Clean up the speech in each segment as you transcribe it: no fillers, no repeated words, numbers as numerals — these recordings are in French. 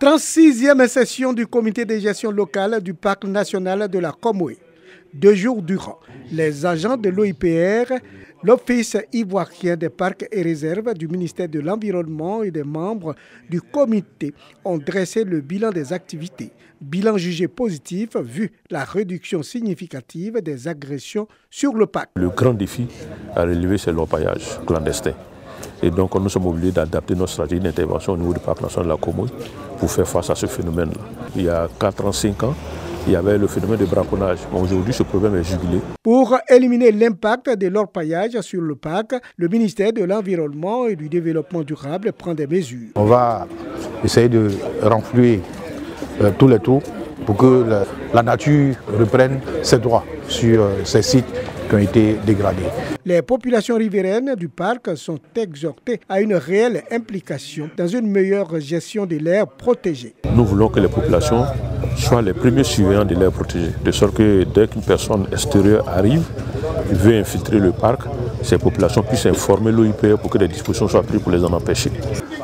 36e session du comité de gestion locale du parc national de la Comoé. 2 jours durant, les agents de l'OIPR, l'Office ivoirien des parcs et réserves du ministère de l'Environnement et des membres du comité ont dressé le bilan des activités. Bilan jugé positif vu la réduction significative des agressions sur le parc. Le grand défi à relever, c'est l'orpaillage clandestin. Et donc nous sommes obligés d'adapter notre stratégie d'intervention au niveau du parc national de la Comoé pour faire face à ce phénomène-là. Il y a 4 ans, 5 ans, il y avait le phénomène de braconnage. Aujourd'hui, ce problème est jubilé. Pour éliminer l'impact de l'orpaillage sur le parc, le ministère de l'Environnement et du Développement durable prend des mesures. On va essayer de renflouer tous les trous pour que la nature reprenne ses droits sur ces sites qui ont été dégradés. Les populations riveraines du parc sont exhortées à une réelle implication dans une meilleure gestion de l'air protégé. Nous voulons que les populations soient les premiers surveillants de l'air protégé, de sorte que dès qu'une personne extérieure arrive, veut infiltrer le parc, ces populations puissent informer l'OIPR pour que des dispositions soient prises pour les en empêcher.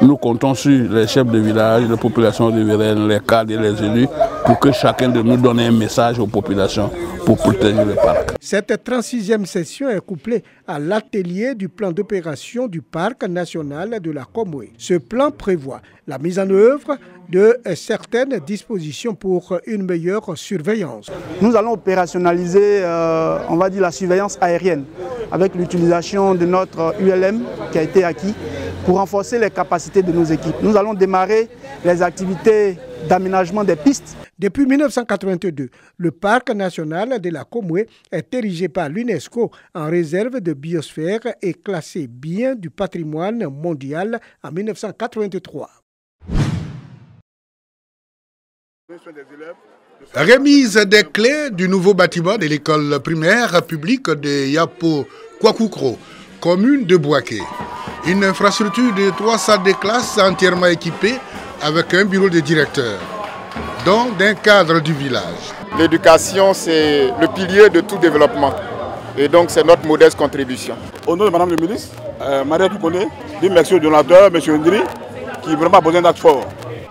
Nous comptons sur les chefs de village, les populations riveraines, les cadres et les élus pour que chacun de nous donne un message aux populations pour protéger le parc. Cette 36e session est couplée à l'atelier du plan d'opération du parc national de la Comoé. Ce plan prévoit la mise en œuvre de certaines dispositions pour une meilleure surveillance. Nous allons opérationnaliser, on va dire, la surveillance aérienne avec l'utilisation de notre ULM qui a été acquis pour renforcer les capacités de nos équipes. Nous allons démarrer les activités d'aménagement des pistes. Depuis 1982, le parc national de la Comoé est érigé par l'UNESCO en réserve de biosphère et classé bien du patrimoine mondial en 1983. Remise des clés du nouveau bâtiment de l'école primaire publique de Yapo Kwakoukro, commune de Bouaké. Une infrastructure de 3 salles de classe entièrement équipées avec un bureau de directeur, dont d'un cadre du village. L'éducation, c'est le pilier de tout développement. Et donc, c'est notre modeste contribution. Au nom de Madame le ministre, Maria Toukoné, dit merci au donateur, M. Ndri, qui vraiment a besoin d'actes forts.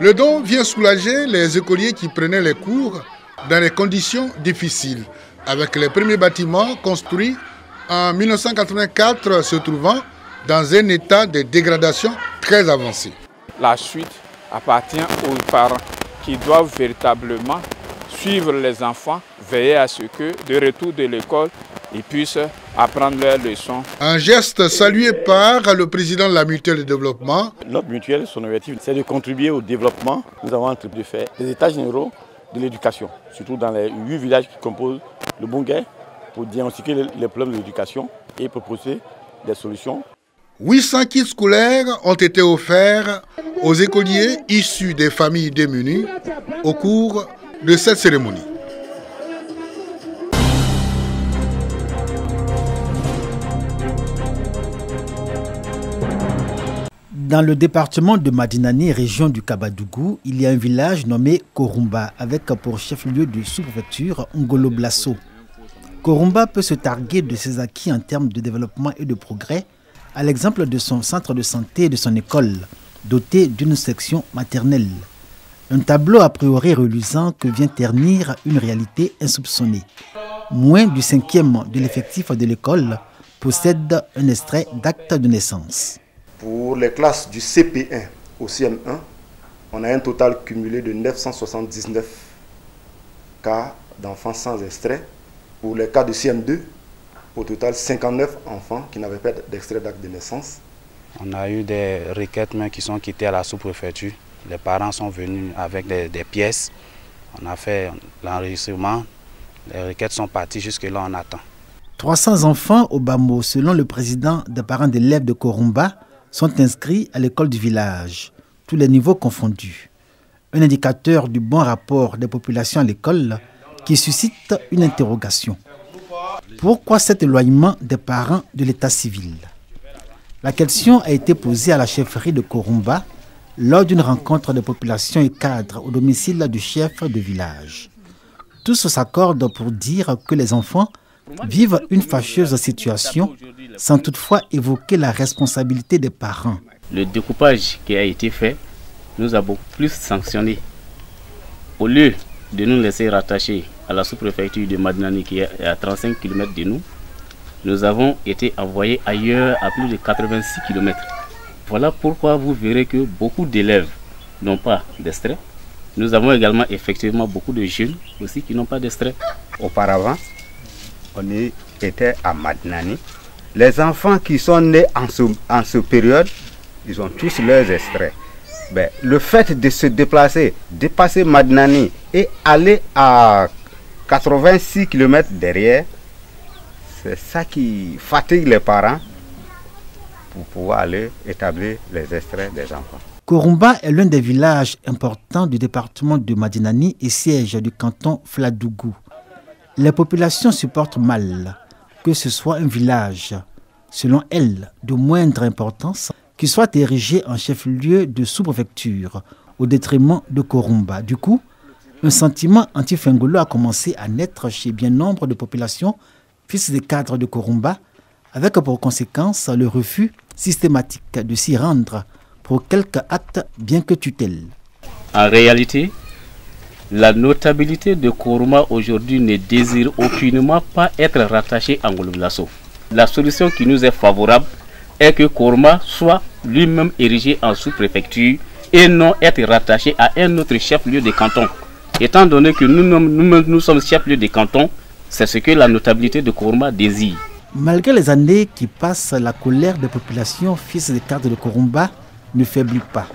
Le don vient soulager les écoliers qui prenaient les cours dans des conditions difficiles, avec les premiers bâtiments construits en 1984 se trouvant dans un état de dégradation très avancé. La suite appartient aux parents qui doivent véritablement suivre les enfants, veiller à ce que, de retour de l'école, ils puissent apprendre leurs leçons. Un geste salué par le président de la mutuelle de développement. Notre mutuelle, son objectif, c'est de contribuer au développement. Nous avons entrepris de faire des états généraux de l'éducation, surtout dans les 8 villages qui composent le Bongay, pour diagnostiquer les problèmes de l'éducation et proposer des solutions. 800 kits scolaires ont été offerts aux écoliers issus des familles démunies au cours de cette cérémonie. Dans le département de Madinani, région du Kabadougou, il y a un village nommé Korumba, avec pour chef-lieu de sous-préfecture Ngolo Blasso. Korumba peut se targuer de ses acquis en termes de développement et de progrès, à l'exemple de son centre de santé et de son école, doté d'une section maternelle. Un tableau a priori reluisant que vient ternir une réalité insoupçonnée. Moins du 5e de l'effectif de l'école possède un extrait d'acte de naissance. Pour les classes du CP1 au CM1, on a un total cumulé de 979 cas d'enfants sans extrait. Pour les cas de CM2, au total 59 enfants qui n'avaient pas d'extrait d'acte de naissance. On a eu des requêtes même qui sont quittées à la sous-préfecture. Les parents sont venus avec des pièces. On a fait l'enregistrement. Les requêtes sont parties. Jusque-là, on attend. 300 enfants au Bamo, selon le président des parents d'élèves de Korumba, sont inscrits à l'école du village, tous les niveaux confondus. Un indicateur du bon rapport des populations à l'école qui suscite une interrogation. Pourquoi cet éloignement des parents de l'état civil? La question a été posée à la chefferie de Korumba lors d'une rencontre de populations et cadres au domicile du chef de village. Tous s'accordent pour dire que les enfants vivent une fâcheuse situation sans toutefois évoquer la responsabilité des parents. Le découpage qui a été fait nous a beaucoup plus sanctionnés. Au lieu de nous laisser rattacher à la sous-préfecture de Madinani qui est à 35 km de nous, nous avons été envoyés ailleurs à plus de 86 km. Voilà pourquoi vous verrez que beaucoup d'élèves n'ont pas d'extrait. Nous avons également effectivement beaucoup de jeunes aussi qui n'ont pas d'extrait. Auparavant, on était à Madinani. Les enfants qui sont nés en ce période, ils ont tous leurs extraits. Ben, le fait de se déplacer, dépasser Madinani et aller à 86 km derrière, c'est ça qui fatigue les parents pour pouvoir aller établir les extraits des enfants. Korumba est l'un des villages importants du département de Madinani et siège du canton Fladougou. Les populations supportent mal que ce soit un village, selon elle, de moindre importance, qui soit érigé en chef-lieu de sous-préfecture au détriment de Korumba. Du coup, un sentiment anti-Fengolo a commencé à naître chez bien nombre de populations, fils des cadres de Korumba, avec pour conséquence le refus systématique de s'y rendre pour quelque acte bien que tutelle. En réalité, la notabilité de Korumba aujourd'hui ne désire aucunement pas être rattachée à Ngoloblasso. La solution qui nous est favorable est que Korumba soit lui-même érigé en sous-préfecture et non être rattaché à un autre chef-lieu de canton. Étant donné que nous sommes chef-lieu de canton, c'est ce que la notabilité de Korumba désire. Malgré les années qui passent, la colère des populations fils des cadres de Korumba ne faiblit pas.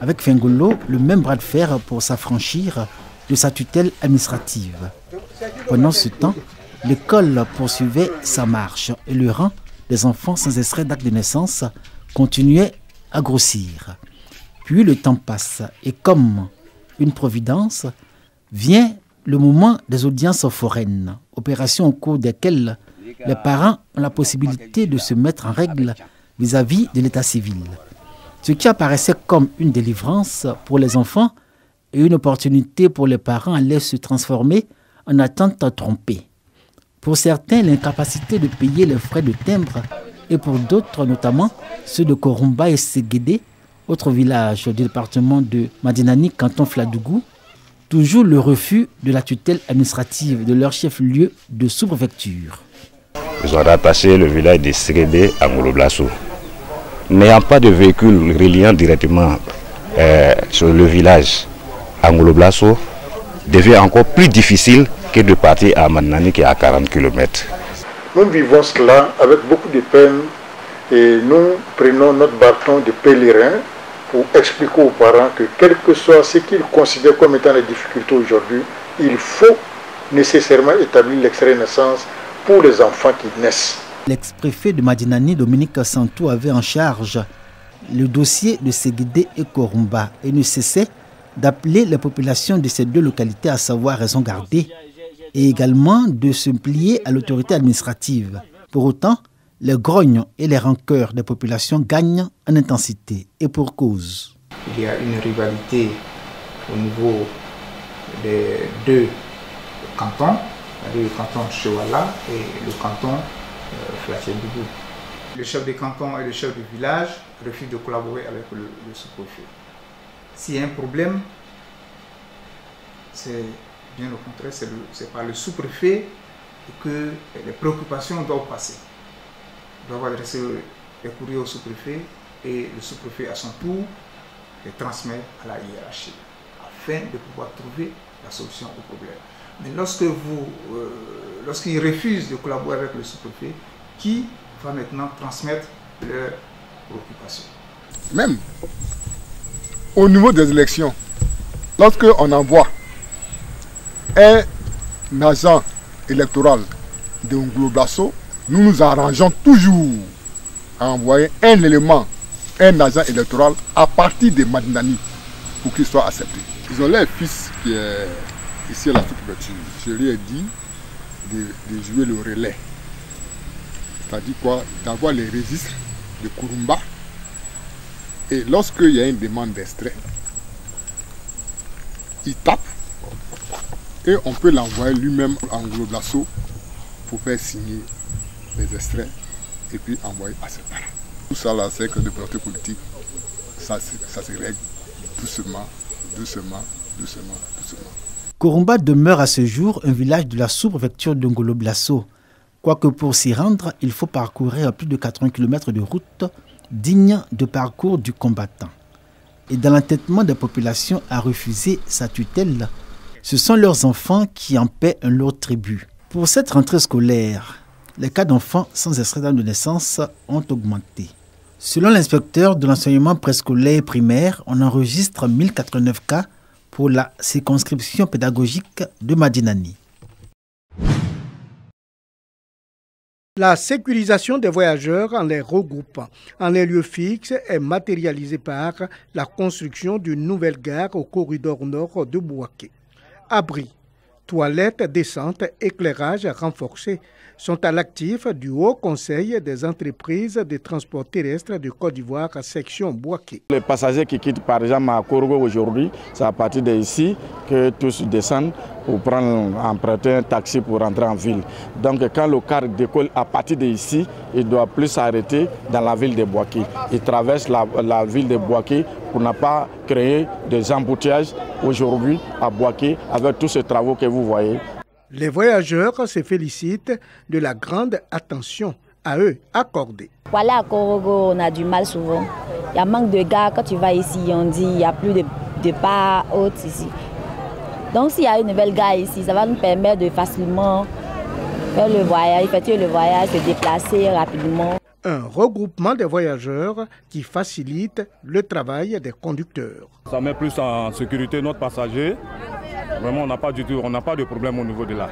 Avec Fengolo, le même bras de fer pour s'affranchir de sa tutelle administrative. Pendant ce temps, l'école poursuivait sa marche et le rang des enfants sans extrait d'acte de naissance continuait à grossir. Puis le temps passe et comme une providence, vient le moment des audiences foraines, opérations au cours desquelles les parents ont la possibilité de se mettre en règle vis-à-vis de l'état civil. Ce qui apparaissait comme une délivrance pour les enfants et une opportunité pour les parents allait se transformer en attente trompée. Pour certains, l'incapacité de payer les frais de timbre et pour d'autres, notamment ceux de Korumba et Séguédé, autre village du département de Madinani, canton Fladougou, toujours le refus de la tutelle administrative de leur chef-lieu de sous-préfecture. Ils ont rattaché le village de Séguédé à Ngoloblasso. N'ayant pas de véhicule reliant directement sur le village à Ngoloblasso, devient encore plus difficile que de partir à Madinani qui est à 40 km. Nous vivons cela avec beaucoup de peine et nous prenons notre bâton de pèlerin pour expliquer aux parents que quel que soit ce qu'ils considèrent comme étant les difficultés aujourd'hui, il faut nécessairement établir l'extrait de naissance pour les enfants qui naissent. L'ex-préfet de Madinani, Dominique Santou, avait en charge le dossier de Séguédé et Korumba et ne cessait d'appeler les populations de ces deux localités à savoir raison garder et également de se plier à l'autorité administrative. Pour autant, les grognes et les rancœurs des populations gagnent en intensité et pour cause. Il y a une rivalité au niveau des deux cantons, le canton Chewala et le canton Fladougou. Le chef de canton et le chef du village refusent de collaborer avec le sous-préfet. S'il y a un problème, c'est bien au contraire, c'est par le sous-préfet que les préoccupations doivent passer. Ils doivent adresser les courriers au sous-préfet et le sous-préfet à son tour les transmet à la hiérarchie afin de pouvoir trouver la solution au problème. Mais lorsqu'ils refusent de collaborer avec le sous-préfet, qui va maintenant transmettre leurs préoccupations? Même au niveau des élections, lorsqu'on envoie un agent électoral de Ngoloblasso, nous nous arrangeons toujours à envoyer un élément, un agent électoral à partir de Madinani pour qu'il soit accepté. Ils ont leur fils qui est ici à la sous-préfecture. Je lui ai dit de jouer le relais. C'est-à-dire quoi? D'avoir les registres de Korumba. Et lorsqu'il y a une demande d'extrait, il tape et on peut l'envoyer lui-même en Ngoloblasso pour faire signer les extraits et puis envoyer à ses parents. Tout ça là, c'est que de volonté politique, ça se règle doucement, doucement, doucement, doucement. Korumba demeure à ce jour un village de la sous-préfecture de Ngolo-Blasso. Quoique pour s'y rendre, il faut parcourir plus de 80 km de route digne de parcours du combattant. Et dans l'entêtement des populations à refuser sa tutelle, ce sont leurs enfants qui en paient un lourd tribut. Pour cette rentrée scolaire, les cas d'enfants sans extrait de naissance ont augmenté. Selon l'inspecteur de l'enseignement préscolaire et primaire, on enregistre 1089 cas pour la circonscription pédagogique de Madinani. La sécurisation des voyageurs en les regroupant en un lieu fixe est matérialisée par la construction d'une nouvelle gare au corridor nord de Bouaké. Abris, toilettes décentes, éclairage renforcé sont à l'actif du Haut Conseil des entreprises de transport terrestre de Côte d'Ivoire, section Bouaké. Les passagers qui quittent par exemple à Korogo aujourd'hui, c'est à partir d'ici que tous descendent pour emprunter un taxi pour rentrer en ville. Donc quand le car décolle à partir d'ici, il doit plus s'arrêter dans la ville de Bouaké. Il traverse la ville de Bouaké pour ne pas créer des embouteillages aujourd'hui à Bouaké avec tous ces travaux que vous voyez. Les voyageurs se félicitent de la grande attention à eux accordée. Voilà, à Korogo, on a du mal souvent. Il y a manque de gars. Quand tu vas ici, on dit qu'il n'y a plus de pas hautes ici. Donc s'il y a une nouvelle gare ici, ça va nous permettre de facilement faire le voyage, effectuer le voyage, se déplacer rapidement. Un regroupement des voyageurs qui facilite le travail des conducteurs. Ça met plus en sécurité notre passager. Vraiment, on n'a pas de problème au niveau de là.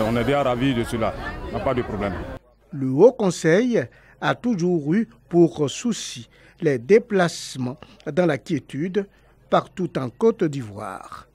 On est bien ravis de cela. On n'a pas de problème. Le Haut Conseil a toujours eu pour souci les déplacements dans la quiétude partout en Côte d'Ivoire.